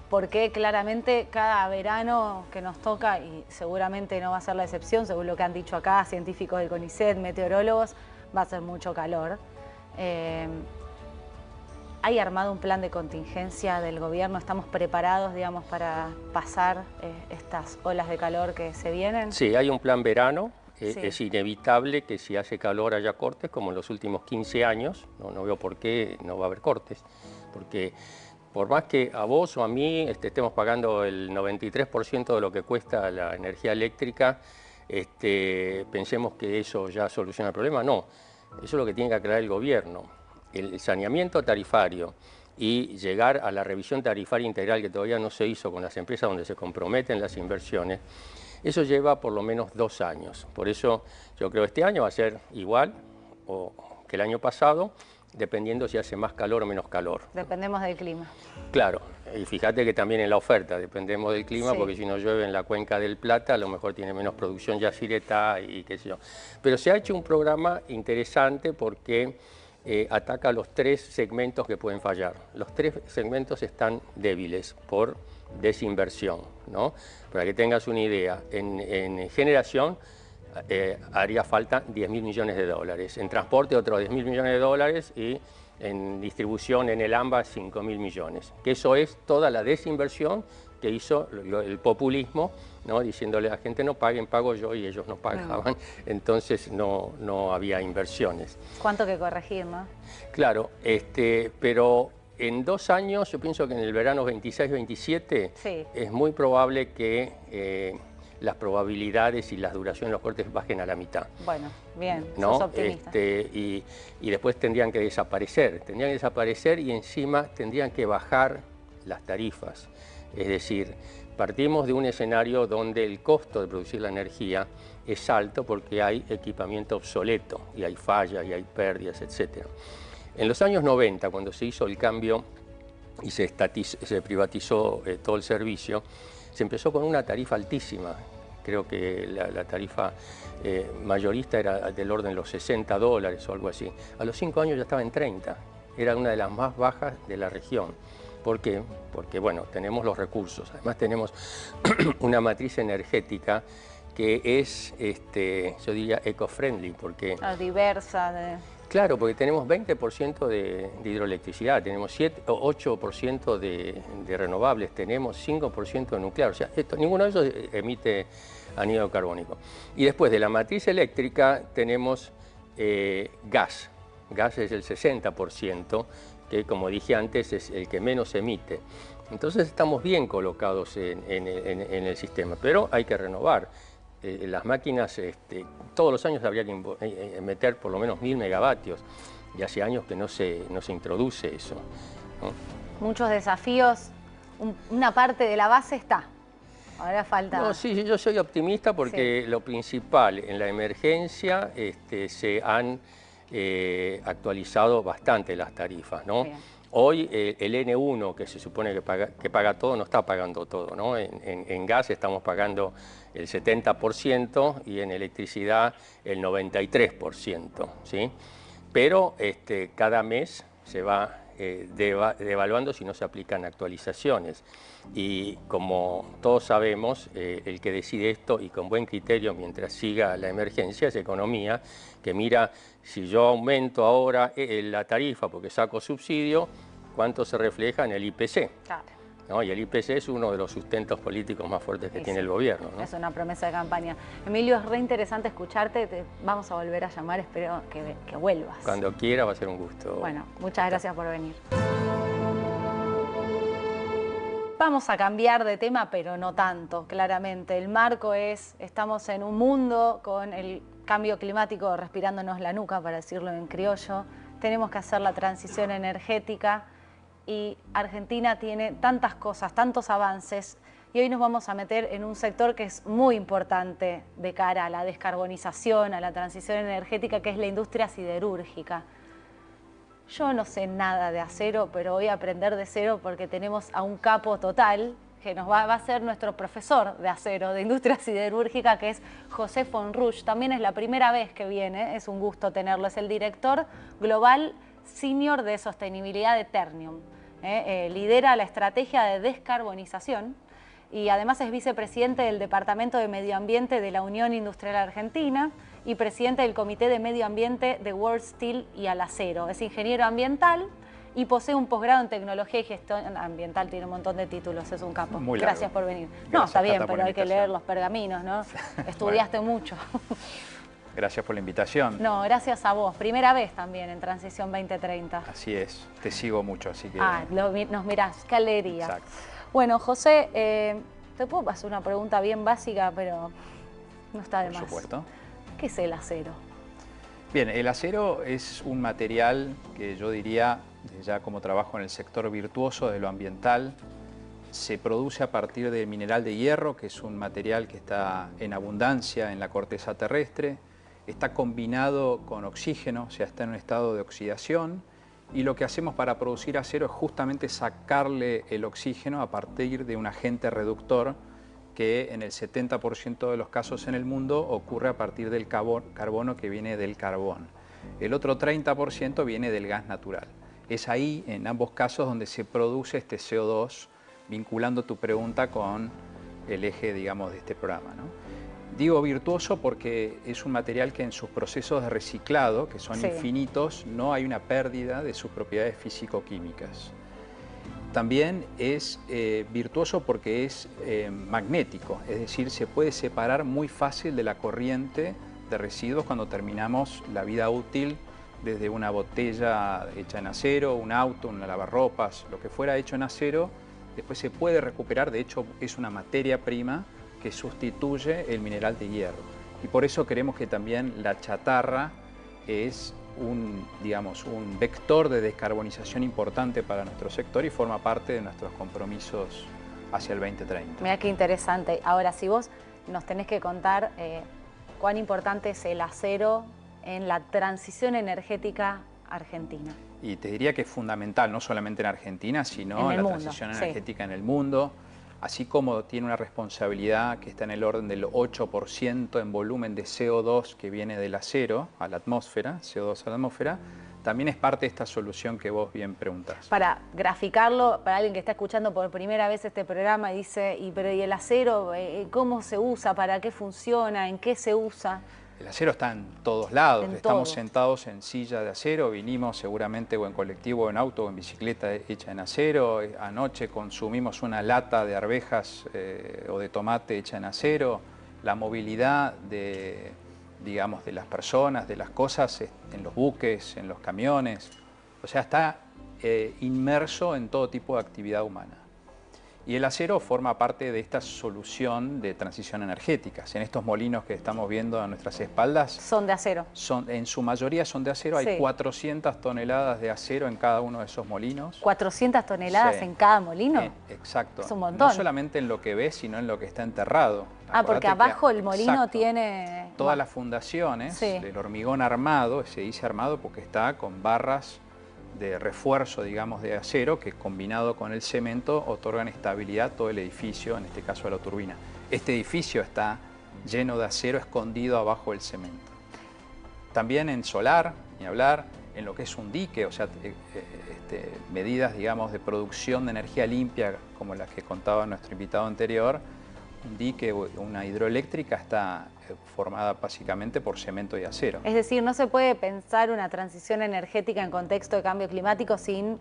Porque claramente cada verano que nos toca, y seguramente no va a ser la excepción, según lo que han dicho acá científicos del CONICET, meteorólogos, va a ser mucho calor. ¿Hay armado un plan de contingencia del gobierno? ¿Estamos preparados, digamos, para pasar estas olas de calor que se vienen? Sí, hay un plan verano. Sí. Es inevitable que si hace calor haya cortes, como en los últimos 15 años. No veo por qué no va a haber cortes, porque por más que a vos o a mí estemos pagando el 93% de lo que cuesta la energía eléctrica, pensemos que eso ya soluciona el problema. No, eso es lo que tiene que aclarar el gobierno. El saneamiento tarifario y llegar a la revisión tarifaria integral, que todavía no se hizo con las empresas donde se comprometen las inversiones, eso lleva por lo menos 2 años. Por eso yo creo que este año va a ser igual que el año pasado, dependiendo si hace más calor o menos calor. Dependemos del clima. Claro, y fíjate que también en la oferta dependemos del clima, sí. Porque si no llueve en la cuenca del Plata, a lo mejor tiene menos producción Yacyretá y qué sé yo. Pero se ha hecho un programa interesante porque ataca los 3 segmentos que pueden fallar. Los 3 segmentos están débiles por desinversión, ¿no? Para que tengas una idea, en generación haría falta 10.000 millones de dólares, en transporte otros 10.000 millones de dólares y en distribución en el AMBA 5.000 millones. Que eso es toda la desinversión que hizo el populismo, ¿no? Diciéndole a la gente no paguen, pago yo, y ellos no pagaban, entonces no había inversiones. ¿Cuánto que corregir, no? Claro, pero en 2 años, yo pienso que en el verano 26-27 sí. Es muy probable que las probabilidades y las duraciones de los cortes bajen a la mitad. Bueno, bien, ¿no? sos optimista. Y después tendrían que desaparecer, y encima tendrían que bajar las tarifas. Es decir, partimos de un escenario donde el costo de producir la energía es alto porque hay equipamiento obsoleto y hay fallas y hay pérdidas, etc. En los años 90, cuando se hizo el cambio y se privatizó todo el servicio, se empezó con una tarifa altísima. Creo que la tarifa mayorista era del orden de los $60 o algo así. A los 5 años ya estaba en 30. Era una de las más bajas de la región. ¿Por qué? Porque, bueno, tenemos los recursos. Además tenemos una matriz energética que es, yo diría, eco-friendly, porque... diversa. Claro, porque tenemos 20% de hidroelectricidad, tenemos 7 o 8% de renovables, tenemos 5% de nuclear. O sea, ninguno de esos emite anhídrido carbónico. Y después de la matriz eléctrica tenemos gas. Gas es el 60%, que como dije antes es el que menos emite. Entonces estamos bien colocados en el sistema, pero hay que renovar. Las máquinas, todos los años habría que meter por lo menos 1000 megavatios y hace años que no se introduce eso, ¿no? Muchos desafíos, una parte de la base está, ahora falta... No, sí, yo soy optimista porque lo principal en la emergencia se han actualizado bastante las tarifas, ¿no? Bien. Hoy el N1, que se supone que paga todo, no está pagando todo, ¿no? En gas estamos pagando el 70% y en electricidad el 93%, ¿sí? Pero cada mes se va devaluando si no se aplican actualizaciones. Y como todos sabemos, el que decide esto y con buen criterio mientras siga la emergencia es Economía, que mira si yo aumento ahora la tarifa porque saco subsidio, cuánto se refleja en el IPC. Claro. ¿No? Y el IPC es uno de los sustentos políticos más fuertes que tiene el gobierno, ¿no? Es una promesa de campaña. Emilio, es re interesante escucharte, te vamos a volver a llamar, espero que vuelvas. Cuando quiera va a ser un gusto. Bueno, muchas gracias por venir. Vamos a cambiar de tema, pero no tanto, claramente. El marco es, estamos en un mundo con el cambio climático respirándonos la nuca, para decirlo en criollo. Tenemos que hacer la transición energética y Argentina tiene tantas cosas, tantos avances, y hoy nos vamos a meter en un sector que es muy importante de cara a la descarbonización, a la transición energética, que es la industria siderúrgica. Yo no sé nada de acero, pero voy a aprender de cero porque tenemos a un capo total que nos va a ser nuestro profesor de acero, de industria siderúrgica, que es José Fonruch. También es la primera vez que viene, es un gusto tenerlo. Es el director global senior de sostenibilidad de Ternium. Lidera la estrategia de descarbonización y además es vicepresidente del Departamento de Medio Ambiente de la Unión Industrial Argentina y presidente del Comité de Medio Ambiente de World Steel y al Acero. Es ingeniero ambiental y posee un posgrado en tecnología y gestión ambiental, tiene un montón de títulos, es un capo. Muy largo. Gracias por venir. Gracias, no, está bien, Cata, pero hay que leer los pergaminos, ¿no? Estudiaste mucho. Gracias por la invitación. No, gracias a vos. Primera vez también en Transición 2030. Así es, te sigo mucho, así que... Nos mirás, qué alegría. Exacto. Bueno, José, te puedo hacer una pregunta bien básica, pero no está de más. Por supuesto. ¿Qué es el acero? Bien, el acero es un material que yo diría, ya como trabajo en el sector virtuoso de lo ambiental, se produce a partir del mineral de hierro, que es un material que está en abundancia en la corteza terrestre, está combinado con oxígeno, o sea, está en un estado de oxidación, y lo que hacemos para producir acero es justamente sacarle el oxígeno a partir de un agente reductor que en el 70% de los casos en el mundo ocurre a partir del carbono que viene del carbón. El otro 30% viene del gas natural. Es ahí, en ambos casos, donde se produce este CO2, vinculando tu pregunta con el eje, digamos, de este programa, ¿no? Digo virtuoso porque es un material que en sus procesos de reciclado, que son infinitos, no hay una pérdida de sus propiedades físico-químicas. También es virtuoso porque es magnético, es decir, se puede separar muy fácil de la corriente de residuos cuando terminamos la vida útil, desde una botella hecha en acero, un auto, un lavarropas, lo que fuera hecho en acero, después se puede recuperar. De hecho es una materia prima que sustituye el mineral de hierro. Y por eso creemos que también la chatarra es un vector de descarbonización importante para nuestro sector y forma parte de nuestros compromisos hacia el 2030. Mira qué interesante. Ahora, si vos nos tenés que contar cuán importante es el acero en la transición energética argentina. Y te diría que es fundamental, no solamente en Argentina, sino en la transición energética en el mundo, así como tiene una responsabilidad que está en el orden del 8% en volumen de CO2 que viene del acero a la atmósfera, CO2 a la atmósfera, también es parte de esta solución que vos bien preguntás. Para graficarlo, para alguien que está escuchando por primera vez este programa y dice, ¿y el acero cómo se usa? ¿Para qué funciona? ¿En qué se usa? El acero está en todos lados, En estamos todo. sentados en silla de acero, vinimos seguramente o en colectivo, o en auto, o en bicicleta hecha en acero, anoche consumimos una lata de arvejas o de tomate hecha en acero, la movilidad de, digamos, de las personas, de las cosas en los buques, en los camiones, o sea, está inmerso en todo tipo de actividad humana. Y el acero forma parte de esta solución de transición energética. En estos molinos que estamos viendo a nuestras espaldas... Son de acero. En su mayoría son de acero. Sí. Hay 400 toneladas de acero en cada uno de esos molinos. 400 toneladas Sí. en cada molino. Exacto. Es un montón. No solamente en lo que ves, sino en lo que está enterrado. Ah, porque Acordate que- abajo el molino Exacto. tiene... Todas las fundaciones Sí. del hormigón armado, se dice armado porque está con barras de refuerzo, digamos, de acero, que combinado con el cemento otorgan estabilidad a todo el edificio, en este caso a la turbina. Este edificio está lleno de acero escondido abajo del cemento. También en solar, ni hablar, en lo que es un dique, o sea, medidas, digamos, de producción de energía limpia, como las que contaba nuestro invitado anterior. Un dique o una hidroeléctrica está formada básicamente por cemento y acero. Es decir, no se puede pensar una transición energética en contexto de cambio climático sin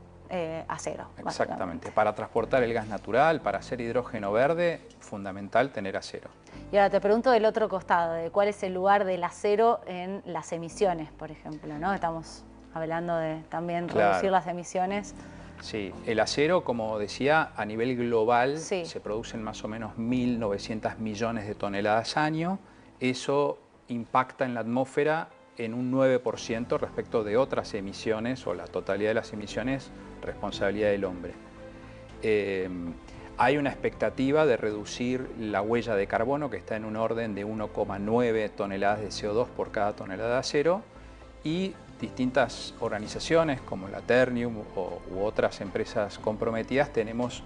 acero. Exactamente. Para transportar el gas natural, para hacer hidrógeno verde, fundamental tener acero. Y ahora te pregunto del otro costado, de cuál es el lugar del acero en las emisiones, por ejemplo, ¿no? Estamos hablando de también Claro. reducir las emisiones. Sí, el acero, como decía, a nivel global Sí. se producen más o menos 1.900 millones de toneladas año. Eso impacta en la atmósfera en un 9% respecto de otras emisiones o la totalidad de las emisiones, responsabilidad del hombre. Hay una expectativa de reducir la huella de carbono, que está en un orden de 1,9 toneladas de CO2 por cada tonelada de acero, y distintas organizaciones como la Ternium u otras empresas comprometidas tenemos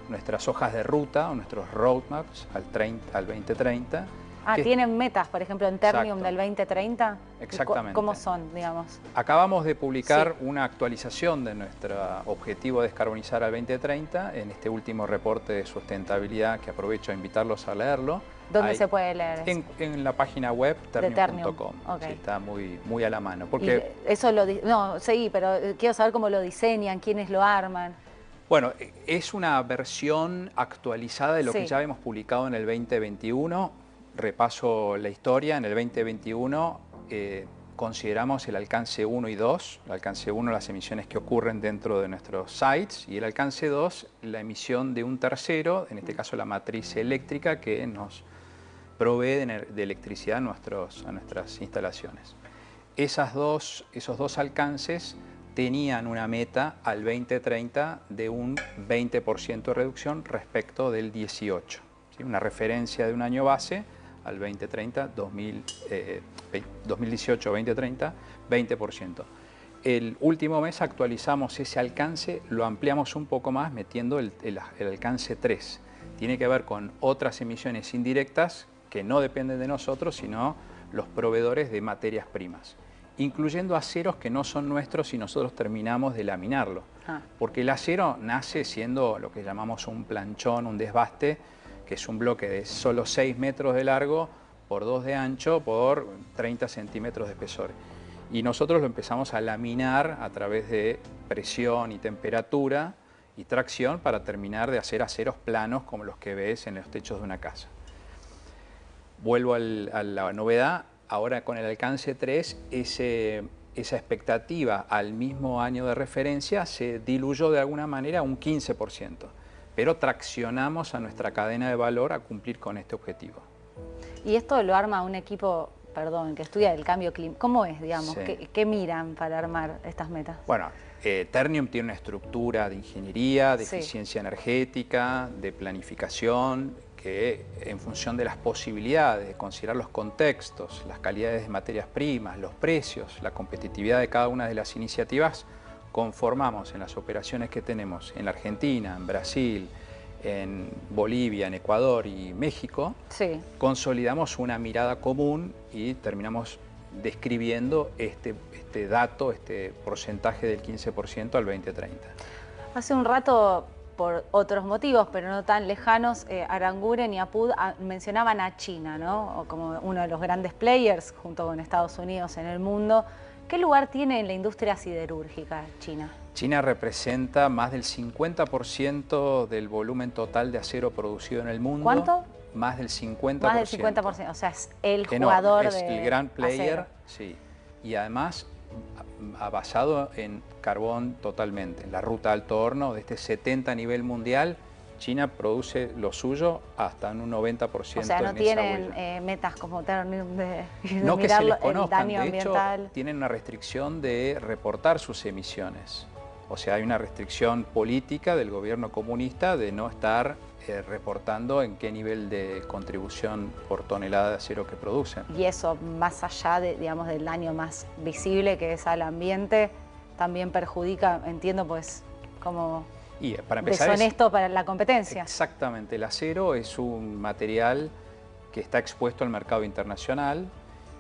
nuestras hojas de ruta o nuestros roadmaps al 2030. Ah, que ¿tienen metas, por ejemplo, en Ternium Exacto. del 2030? Exactamente. ¿Cómo son, digamos? Acabamos de publicar Sí. una actualización de nuestro objetivo de descarbonizar al 2030 en este último reporte de sustentabilidad, que aprovecho a invitarlos a leerlo. ¿Dónde Ahí- se puede leer eso? En la página web Ternium. ternium.com. Ok. Sí, está muy a la mano. Y Porque, eso no, sí, pero quiero saber cómo lo diseñan, quiénes lo arman. bueno, es una versión actualizada de lo que Sí. ya habíamos publicado en el 2021. Repaso la historia. En el 2021 consideramos el alcance 1 y 2. El alcance 1, las emisiones que ocurren dentro de nuestros sites, y el alcance 2, la emisión de un tercero, en este caso la matriz eléctrica, que nos provee de electricidad a nuestras instalaciones. Esos dos alcances tenían una meta al 2030 de un 20% de reducción respecto del 18. ¿Sí? Una referencia de un año base al 2030, 2018-2030, 20%. El último mes actualizamos ese alcance, lo ampliamos un poco más metiendo el alcance 3. Tiene que ver con otras emisiones indirectas que no dependen de nosotros, sino los proveedores de materias primas, incluyendo aceros que no son nuestros y nosotros terminamos de laminarlo. Porque el acero nace siendo lo que llamamos un planchón, un desbaste, que es un bloque de solo 6 metros de largo por 2 de ancho por 30 centímetros de espesor. Y nosotros lo empezamos a laminar a través de presión y temperatura y tracción para terminar de hacer aceros planos como los que ves en los techos de una casa. Vuelvo a la novedad. Ahora con el alcance 3, esa expectativa al mismo año de referencia se diluyó de alguna manera un 15%, pero traccionamos a nuestra cadena de valor a cumplir con este objetivo. Y esto lo arma un equipo, perdón, que estudia el cambio climático. ¿Cómo es, digamos? Sí. ¿Qué miran para armar estas metas? Bueno, Ternium tiene una estructura de ingeniería, de Sí. eficiencia energética, de planificación, que en función de las posibilidades, de considerar los contextos, las calidades de materias primas, los precios, la competitividad de cada una de las iniciativas, conformamos en las operaciones que tenemos en la Argentina, en Brasil, en Bolivia, en Ecuador y México, Sí. consolidamos una mirada común y terminamos describiendo este dato, este porcentaje del 15% al 2030. Hace un rato por otros motivos, pero no tan lejanos, Aranguren y Apud mencionaban a China, ¿no? Como uno de los grandes players junto con Estados Unidos en el mundo. ¿Qué lugar tiene en la industria siderúrgica China? China representa más del 50% del volumen total de acero producido en el mundo. ¿Cuánto? Más del 50%. Más del 50%, o sea, es el jugador es el gran player, acero. sí. Y además ha basado en carbón totalmente. En la ruta alto horno, de este 70 a nivel mundial, China produce lo suyo hasta en un 90%. O sea, no en tienen esa huella. metas como de No que se les conozcan, el daño de hecho, ambiental. tienen una restricción de reportar sus emisiones. O sea, hay una restricción política del gobierno comunista de no estar reportando en qué nivel de contribución por tonelada de acero que producen. Y eso, más allá de, digamos, del daño más visible que es al ambiente, también perjudica, entiendo, pues, como y para empezar, deshonesto para la competencia. Exactamente, el acero es un material que está expuesto al mercado internacional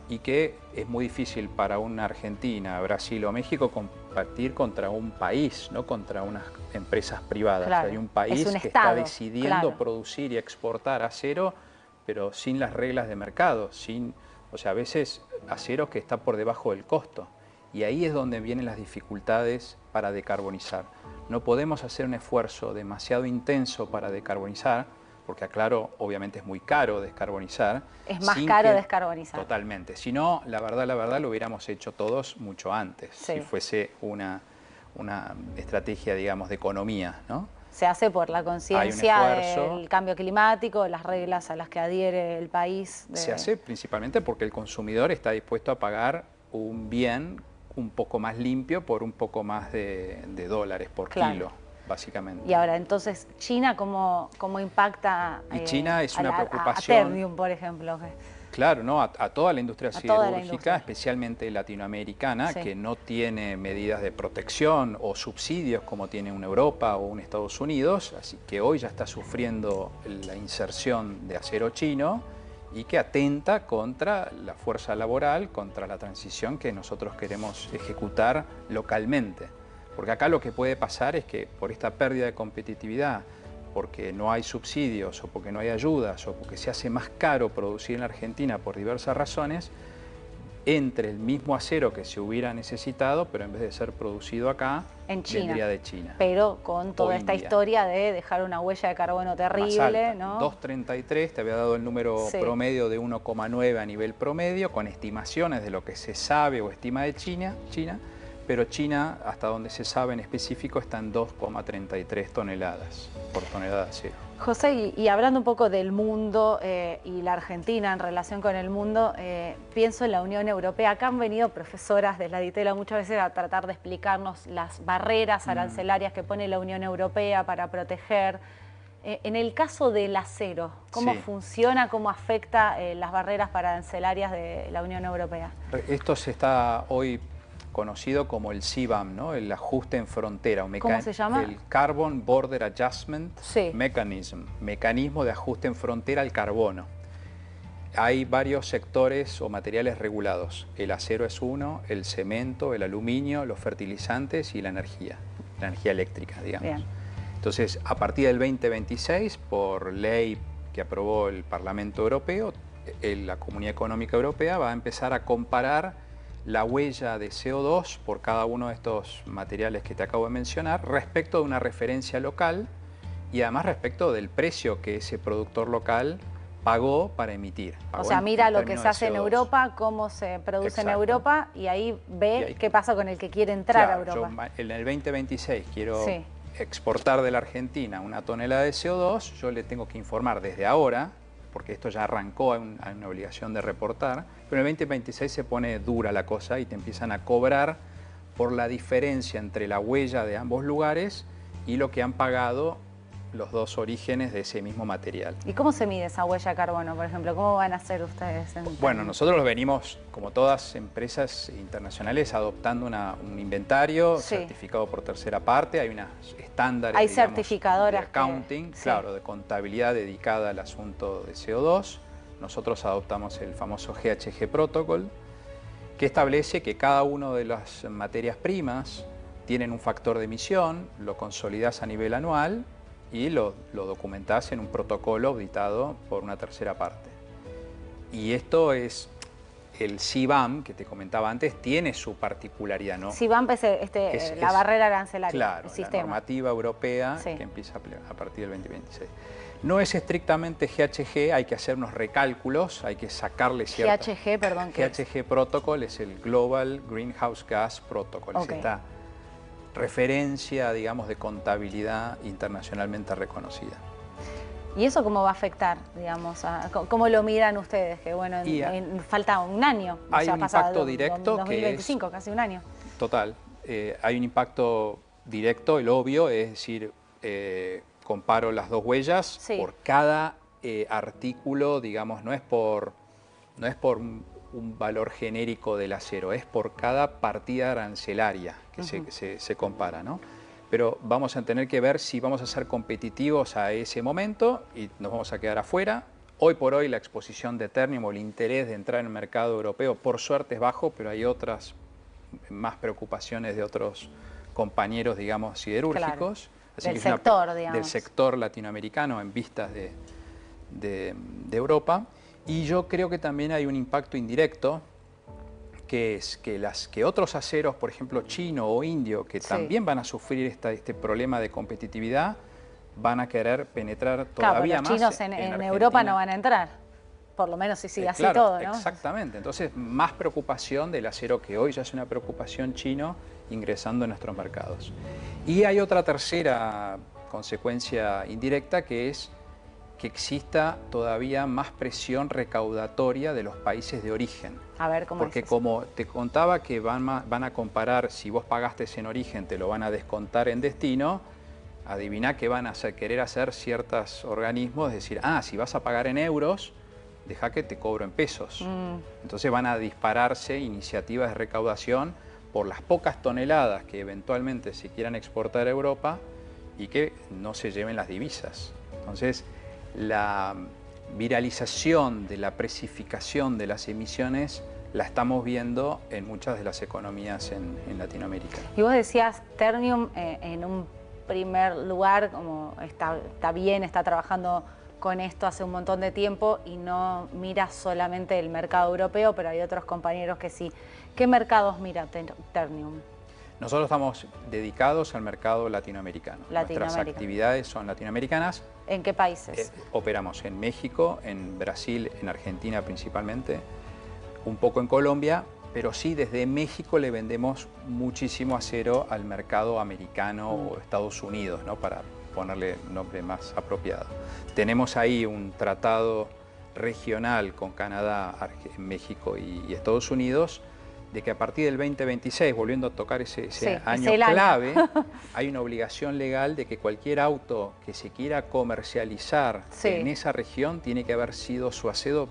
y que es muy difícil para una Argentina, Brasil o México competir contra un país, no contra unas empresas privadas. Claro, hay un país un que estado, está decidiendo claro, producir y exportar acero, pero sin las reglas de mercado, o sea, a veces acero que está por debajo del costo. Y ahí es donde vienen las dificultades para decarbonizar. No podemos hacer un esfuerzo demasiado intenso para decarbonizar, porque aclaro, obviamente es muy caro descarbonizar. Es más caro descarbonizar. Totalmente. Si no, la verdad lo hubiéramos hecho todos mucho antes, sí, si fuese una estrategia, digamos, de economía, ¿no? Se hace por la conciencia del cambio climático, las reglas a las que adhiere el país. Se hace principalmente porque el consumidor está dispuesto a pagar un bien un poco más limpio por un poco más de dólares por kilo, básicamente. Y ahora, entonces, ¿China cómo impacta y China es una preocupación, a Ternium, por ejemplo? Claro, ¿no? A toda la industria siderúrgica, especialmente latinoamericana, sí, que no tiene medidas de protección o subsidios como tiene una Europa o un Estados Unidos, así que hoy ya está sufriendo la inserción de acero chino y que atenta contra la fuerza laboral, contra la transición que nosotros queremos ejecutar localmente. Porque acá lo que puede pasar es que por esta pérdida de competitividad, porque no hay subsidios o porque no hay ayudas o porque se hace más caro producir en la Argentina por diversas razones, entre el mismo acero que se hubiera necesitado, pero en vez de ser producido acá, vendría de China. Pero con toda esta historia de dejar una huella de carbono terrible, ¿no? 2,33, te había dado el número promedio de 1,9 a nivel promedio, con estimaciones de lo que se sabe o estima de China, pero China, hasta donde se sabe en específico, está en 2,33 toneladas por tonelada de acero. José, y hablando un poco del mundo y la Argentina en relación con el mundo, pienso en la Unión Europea. Acá han venido profesoras de la DITELA muchas veces a tratar de explicarnos las barreras arancelarias que pone la Unión Europea para proteger. En el caso del acero, ¿cómo funciona, cómo afecta las barreras arancelarias de la Unión Europea? Esto se está hoy conocido como el CBAM, ¿no? El ajuste en frontera. ¿Cómo se llama? El Carbon Border Adjustment Mechanism, mecanismo de ajuste en frontera al carbono. Hay varios sectores o materiales regulados. El acero es uno, el cemento, el aluminio, los fertilizantes y la energía eléctrica, digamos. Bien. Entonces, a partir del 2026, por ley que aprobó el Parlamento Europeo, la Comunidad Económica Europea va a empezar a comparar la huella de CO2 por cada uno de estos materiales que te acabo de mencionar respecto de una referencia local y además respecto del precio que ese productor local pagó para emitir. O sea, mira lo que se hace en Europa, cómo se produce en Europa y ahí ve qué pasa con el que quiere entrar a Europa. Yo en el 2026 quiero exportar de la Argentina una tonelada de CO2, yo le tengo que informar desde ahora, porque esto ya arrancó, hay una obligación de reportar, pero en el 2026 se pone dura la cosa y te empiezan a cobrar por la diferencia entre la huella de ambos lugares y lo que han pagado los dos orígenes de ese mismo material. ¿Y cómo se mide esa huella de carbono, por ejemplo? ¿Cómo van a hacer ustedes? Bueno, nosotros lo venimos, como todas empresas internacionales, adoptando un inventario certificado por tercera parte. Hay unos estándares, hay certificadoras de accounting, claro, de contabilidad dedicada al asunto de CO2. Nosotros adoptamos el famoso GHG Protocol, que establece que cada una de las materias primas tienen un factor de emisión, lo consolidas a nivel anual y lo documentás en un protocolo auditado por una tercera parte. Y esto es, el CBAM, que te comentaba antes, tiene su particularidad, ¿no? CBAM es la barrera arancelaria, claro, el sistema. La normativa europea que empieza a partir del 2026. No es estrictamente GHG, hay que hacer unos recálculos, hay que sacarle cierta... GHG, perdón. GHG Protocol es el Global Greenhouse Gas Protocol, es esta referencia, digamos, de contabilidad internacionalmente reconocida. ¿Y eso cómo va a afectar, digamos, cómo lo miran ustedes? Que bueno, falta un año. Hay un impacto directo 2025, que es, casi un año. Total. Hay un impacto directo, el obvio, es decir, comparo las dos huellas por cada artículo, digamos, no es por un valor genérico del acero, es por cada partida arancelaria que se compara, ¿no? Pero vamos a tener que ver si vamos a ser competitivos a ese momento y nos vamos a quedar afuera. Hoy por hoy la exposición de Ternium o el interés de entrar en el mercado europeo, por suerte es bajo, pero hay otras más preocupaciones de otros compañeros, digamos, siderúrgicos. Claro. Del sector, digamos. Del sector latinoamericano en vistas de Europa. Y yo creo que también hay un impacto indirecto, que es que otros aceros, por ejemplo chino o indio, que también van a sufrir este problema de competitividad, van a querer penetrar todavía más. Los chinos en Europa no van a entrar, por lo menos si sigue así todo, ¿no? Exactamente, entonces más preocupación del acero que hoy ya es una preocupación chino ingresando en nuestros mercados. Y hay otra tercera consecuencia indirecta, que es que exista todavía más presión recaudatoria de los países de origen. A ver, ¿cómo Porque como te contaba que van a comparar, si vos pagaste en origen, te lo van a descontar en destino, adivina que van a querer hacer ciertos organismos, es decir, si vas a pagar en euros, deja que te cobro en pesos. Entonces van a dispararse iniciativas de recaudación por las pocas toneladas que eventualmente se quieran exportar a Europa y que no se lleven las divisas. Entonces, la viralización de la precificación de las emisiones la estamos viendo en muchas de las economías en Latinoamérica. Y vos decías, Ternium en un primer lugar, como está bien, está trabajando con esto hace un montón de tiempo y no mira solamente el mercado europeo, pero hay otros compañeros que sí. ¿Qué mercados mira Ternium? Nosotros estamos dedicados al mercado latinoamericano. Nuestras actividades son latinoamericanas. ¿En qué países? Operamos en México, en Brasil, en Argentina principalmente, un poco en Colombia, pero sí desde México le vendemos muchísimo acero al mercado americano o Estados Unidos, ¿no? Para ponerle nombre más apropiado. Tenemos ahí un tratado regional con Canadá, México y Estados Unidos, de que a partir del 2026, volviendo a tocar ese año clave, hay una obligación legal de que cualquier auto que se quiera comercializar en esa región tiene que haber sido su acero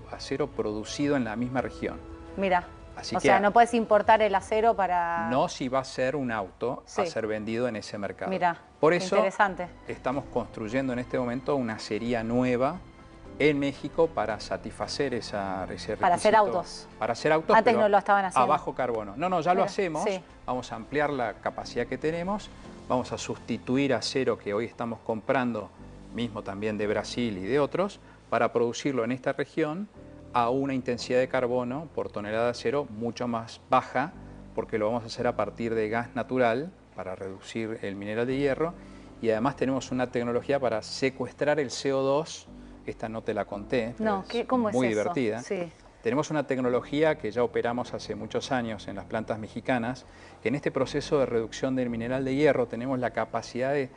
producido en la misma región. Mira, o sea, no puedes importar el acero para... No si va a ser un auto a ser vendido en ese mercado. Mira, por eso interesante. Estamos construyendo en este momento una acería nueva en México para satisfacer ese requisito. Para hacer autos. Para hacer autos, antes no lo estaban haciendo. A bajo carbono. No, ya lo hacemos. Vamos a ampliar la capacidad que tenemos. Vamos a sustituir acero que hoy estamos comprando, mismo también de Brasil y de otros, para producirlo en esta región a una intensidad de carbono por tonelada de acero mucho más baja, porque lo vamos a hacer a partir de gas natural para reducir el mineral de hierro, y además tenemos una tecnología para secuestrar el CO2. Esta no te la conté, pero ¿cómo es muy eso? divertida. Sí. Tenemos una tecnología que ya operamos hace muchos años en las plantas mexicanas, que en este proceso de reducción del mineral de hierro tenemos la capacidad de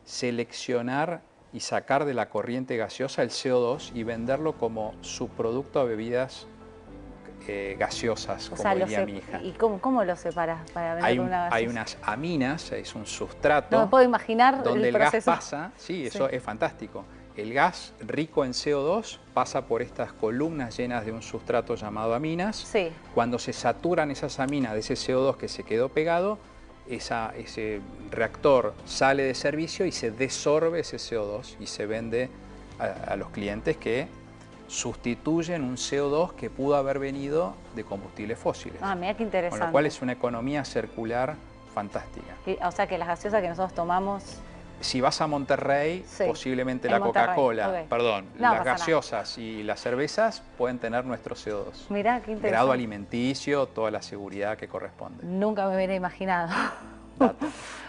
seleccionar y sacar de la corriente gaseosa el CO2 y venderlo como subproducto a bebidas gaseosas, como diría mi hija. ¿Y cómo lo separas para vender una gaseosa? Hay unas aminas, es un sustrato. No me puedo imaginar donde el proceso. Gas pasa, eso es fantástico. El gas rico en CO2 pasa por estas columnas llenas de un sustrato llamado aminas. Cuando se saturan esas aminas de ese CO2 que se quedó pegado, ese reactor sale de servicio y se desorbe ese CO2 y se vende a los clientes, que sustituyen un CO2 que pudo haber venido de combustibles fósiles. Mira qué interesante. Con lo cual es una economía circular fantástica. O sea que las gaseosas que nosotros tomamos Si vas a Monterrey, Sí, posiblemente en la Monterrey, Coca-Cola, ok. perdón, No las pasa nada. gaseosas y las cervezas pueden tener nuestro CO2. Mirá, qué interesante. Grado alimenticio, toda la seguridad que corresponde. Nunca me hubiera imaginado. Dato.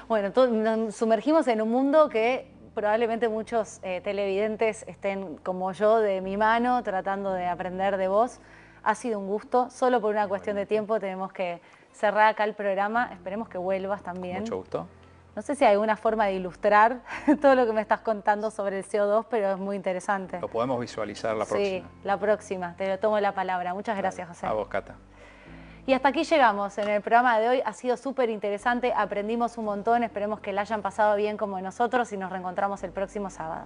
Bueno, nos sumergimos en un mundo que probablemente muchos televidentes estén como yo de mi mano tratando de aprender de vos. Ha sido un gusto. Solo por una cuestión de tiempo tenemos que cerrar acá el programa. Esperemos que vuelvas también. Mucho gusto. No sé si hay alguna forma de ilustrar todo lo que me estás contando sobre el CO2, pero es muy interesante. Lo podemos visualizar la Sí, próxima. la próxima. Te lo tomo la palabra. Muchas gracias, José. A vos, Cata. Y hasta aquí llegamos en el programa de hoy. Ha sido súper interesante, aprendimos un montón. Esperemos que la hayan pasado bien como nosotros y nos reencontramos el próximo sábado.